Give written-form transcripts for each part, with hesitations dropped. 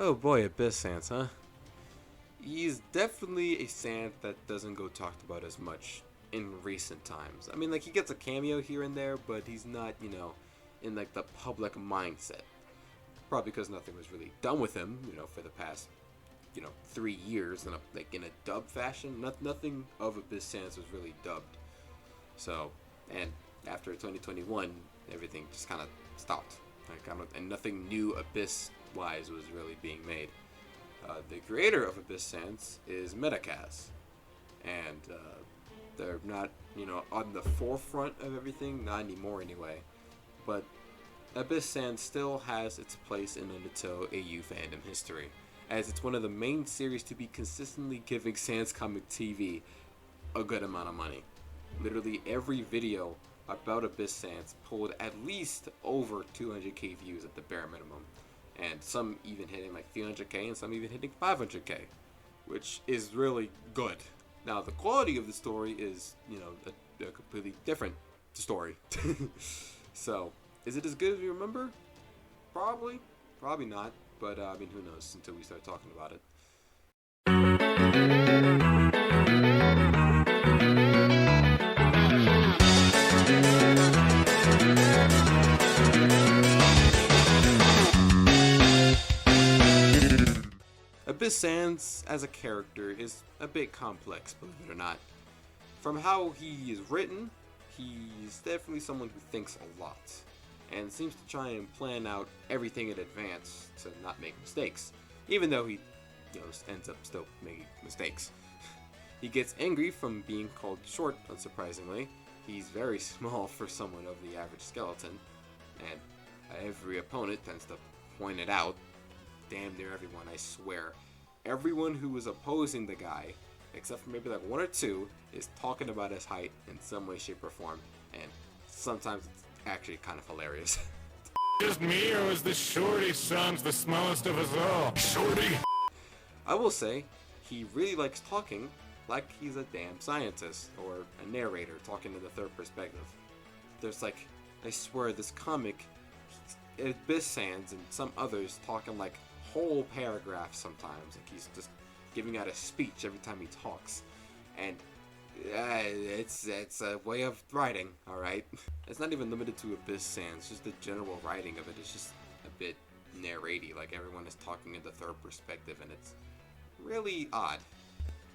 Oh boy, Abyss Sans, huh? He's definitely a Sans that doesn't go talked about as much in recent times. I mean, like, he gets a cameo here and there, but he's not, in, like, the public mindset. Probably because nothing was really done with him, for the past, 3 years in a dub fashion. Nothing of Abyss Sans was really dubbed. So, and after 2021, everything just kind of stopped. And nothing new Abyss-wise was really being made. The creator of Abyss Sans is Metacast, and they're not, on the forefront of everything, not anymore anyway. But Abyss Sans still has its place in Undertale AU fandom history, as it's one of the main series to be consistently giving Sans Comic TV a good amount of money. Literally every video about Abyss Sans pulled at least over 200k views at the bare minimum, and some even hitting like 300k and some even hitting 500k, which is really good. Now the quality of the story is, a completely different story. So, is it as good as we remember? Probably not, but who knows until we start talking about it. Abyss Sans, as a character, is a bit complex, believe it or not. From how he is written, he's definitely someone who thinks a lot, and seems to try and plan out everything in advance to not make mistakes, even though he, ends up still making mistakes. He gets angry from being called short, unsurprisingly. He's very small for someone of the average skeleton, and every opponent tends to point it out. Damn near everyone, I swear. Everyone who is opposing the guy, except for maybe like one or two, is talking about his height in some way, shape, or form, and sometimes it's actually kind of hilarious. Just me, or is the Shorty Sans the smallest of us all? Shorty! I will say, he really likes talking like he's a damn scientist, or a narrator talking in the third perspective. There's like, I swear, this comic, Abyss Sans and some others talking like whole paragraphs sometimes, like he's just giving out a speech every time he talks, and it's a way of writing, all right. It's not even limited to Abyss Sans, just the general writing of it is just a bit narraty, like everyone is talking in the third perspective, and it's really odd.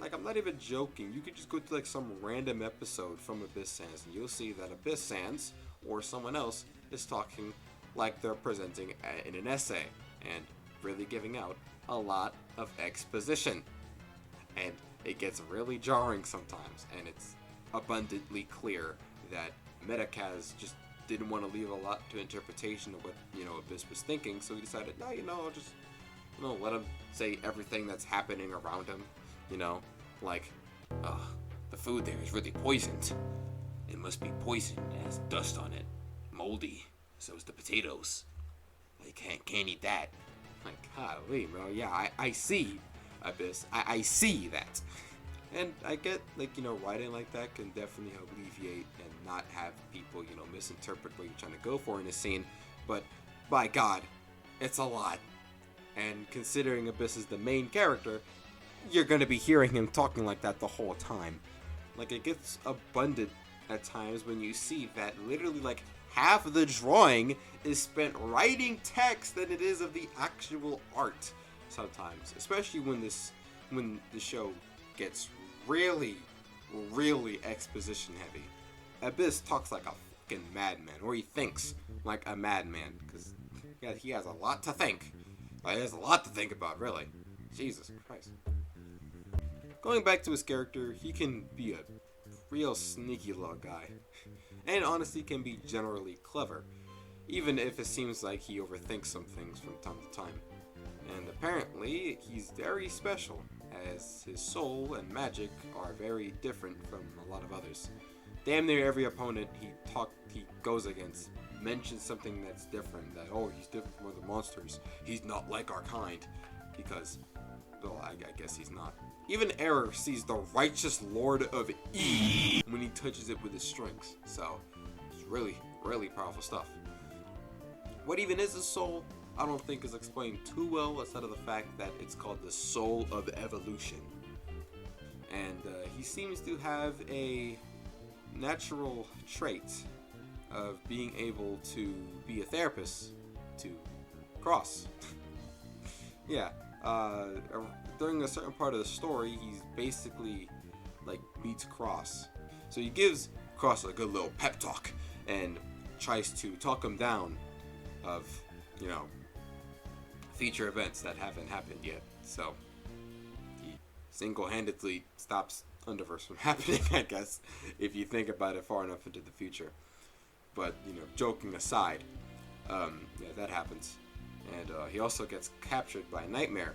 Like, I'm not even joking. You could just go to like some random episode from Abyss Sans and you'll see that Abyss Sans or someone else is talking like they're presenting in an essay and really giving out a lot of exposition. And it gets really jarring sometimes, and it's abundantly clear that Metacast just didn't want to leave a lot to interpretation of what, Abyss was thinking, so he decided, no, I'll just, let him say everything that's happening around him, like, the food there is really poisoned. It must be poisoned, it has dust on it, moldy, so is the potatoes. You can't eat that. Like, golly, bro, yeah, I see, Abyss, I see that. And I get, writing like that can definitely help alleviate and not have people, misinterpret what you're trying to go for in a scene, but by God, it's a lot. And considering Abyss is the main character, you're going to be hearing him talking like that the whole time. Like, it gets abundant at times when you see that literally, half of the drawing is spent writing text than it is of the actual art sometimes. Especially when the show gets really, really exposition heavy. Abyss talks like a fucking madman, or he thinks like a madman, because he has a lot to think. He has a lot to think about, really. Jesus Christ. Going back to his character, he can be a real sneaky little guy, and honestly can be generally clever, even if it seems like he overthinks some things from time to time. And apparently, he's very special, as his soul and magic are very different from a lot of others. Damn near every opponent he goes against mentions something that's different, that, he's different from other monsters, he's not like our kind, because, well, I guess he's not. Even Error sees the righteous Lord of E when he touches it with his strings, so it's really, really powerful stuff. What even is his soul? I don't think is explained too well outside of the fact that it's called the soul of evolution. And he seems to have a natural trait of being able to be a therapist to Cross. Yeah, during a certain part of the story, he's basically like beats Cross. So he gives Cross a good little pep talk and tries to talk him down of, you know, future events that haven't happened yet. So he single-handedly stops Underverse from happening, I guess, if you think about it far enough into the future. But, you know, joking aside, yeah, that happens. And he also gets captured by Nightmare.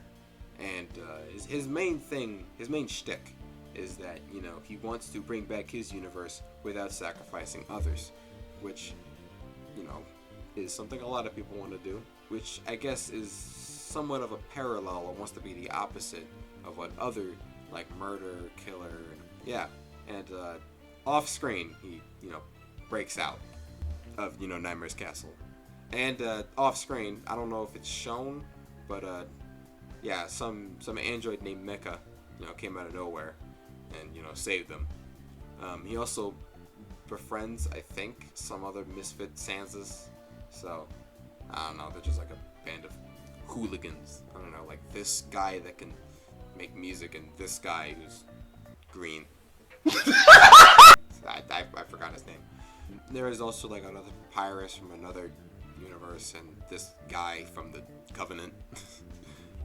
And his main thing, his main shtick, is that, you know, he wants to bring back his universe without sacrificing others. Which, you know, is something a lot of people want to do. Which I guess is somewhat of a parallel, or wants to be the opposite of what other, like, murder, killer, yeah. And off screen, he, you know, breaks out of, you know, Nightmare's castle. And off screen, I don't know if it's shown, but yeah, some android named Mecha, you know, came out of nowhere and, you know, saved them. He also befriends, I think, some other misfit Sansas. So I don't know, they're just like a band of hooligans. I don't know, like this guy that can make music and this guy who's green. I forgot his name. There is also like another papyrus from another universe, and this guy from the Covenant.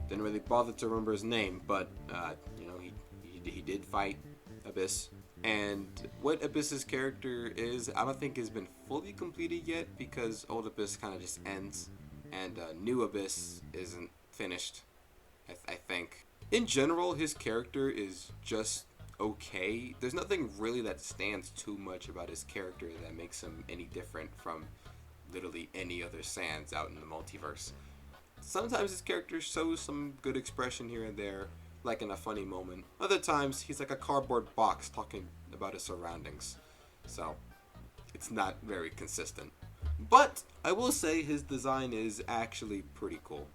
Didn't really bother to remember his name, but you know, he did fight Abyss. And what Abyss's character is, I don't think has been fully completed yet, because Old Abyss kind of just ends, and New Abyss isn't finished, I think. In general, his character is just okay. There's nothing really that stands too much about his character that makes him any different from literally any other Sans out in the multiverse. Sometimes his character shows some good expression here and there, like in a funny moment. Other times, he's like a cardboard box talking about his surroundings. So, it's not very consistent. But, I will say his design is actually pretty cool,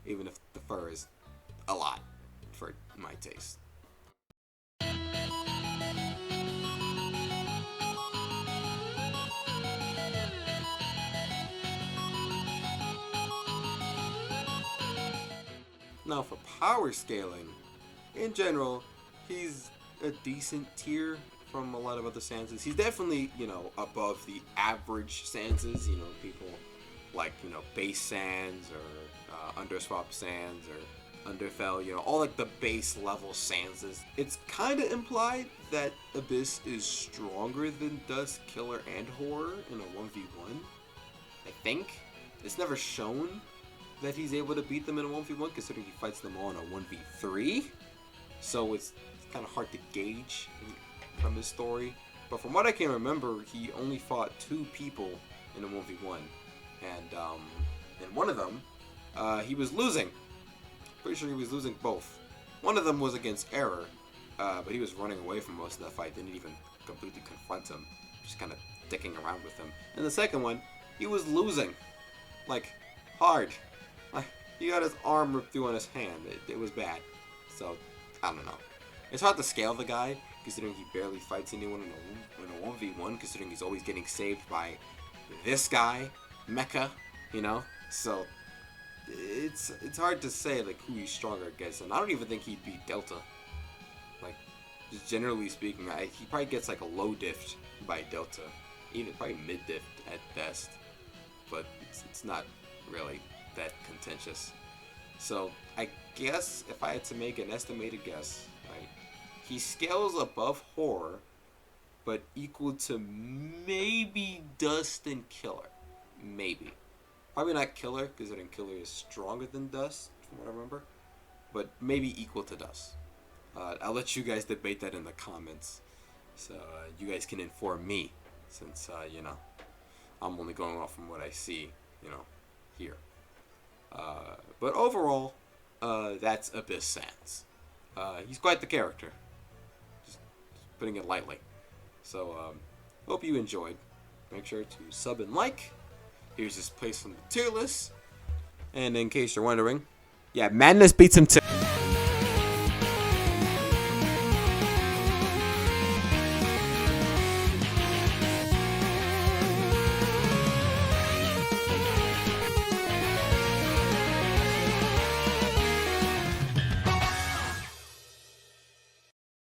even if the fur is a lot, for my taste. Now for power scaling, in general, he's a decent tier from a lot of other Sanses. He's definitely, you know, above the average Sanses. You know, people like, you know, base Sans or Underswap Sans or Underfell, you know, all like the base level Sanses. It's kind of implied that Abyss is stronger than Dust, Killer, and Horror in a 1v1. I think. It's never shown that he's able to beat them in a 1v1, considering he fights them all in a 1v3. So it's kind of hard to gauge from his story. But from what I can remember, he only fought 2 people in a 1v1. And one of them, he was losing. Pretty sure he was losing both. One of them was against Error, but he was running away from most of that fight. Didn't even completely confront him. Just kind of dicking around with him. And the second one, he was losing. Like, hard. He got his arm ripped through on his hand. It was bad. So, I don't know. It's hard to scale the guy, considering he barely fights anyone in a 1v1, considering he's always getting saved by this guy, Mecha, you know? So, it's hard to say, like, who he's stronger against. And I don't even think he'd beat Delta. Like, just generally speaking, he probably gets, like, a low diff by Delta. Even probably mid-diff at best. But it's not really that contentious. So I guess if I had to make an estimated guess, right, he scales above Horror, but equal to maybe Dust and Killer. Maybe. Probably not Killer, considering Killer is stronger than Dust, from what I remember. But maybe equal to Dust. I'll let you guys debate that in the comments. So you guys can inform me, since, you know, I'm only going off from what I see, you know, here. But overall, that's Abyss Sans. He's quite the character. Just putting it lightly. So, hope you enjoyed. Make sure to sub and like. Here's his place on the tier list. And in case you're wondering, yeah, Madness beats him too.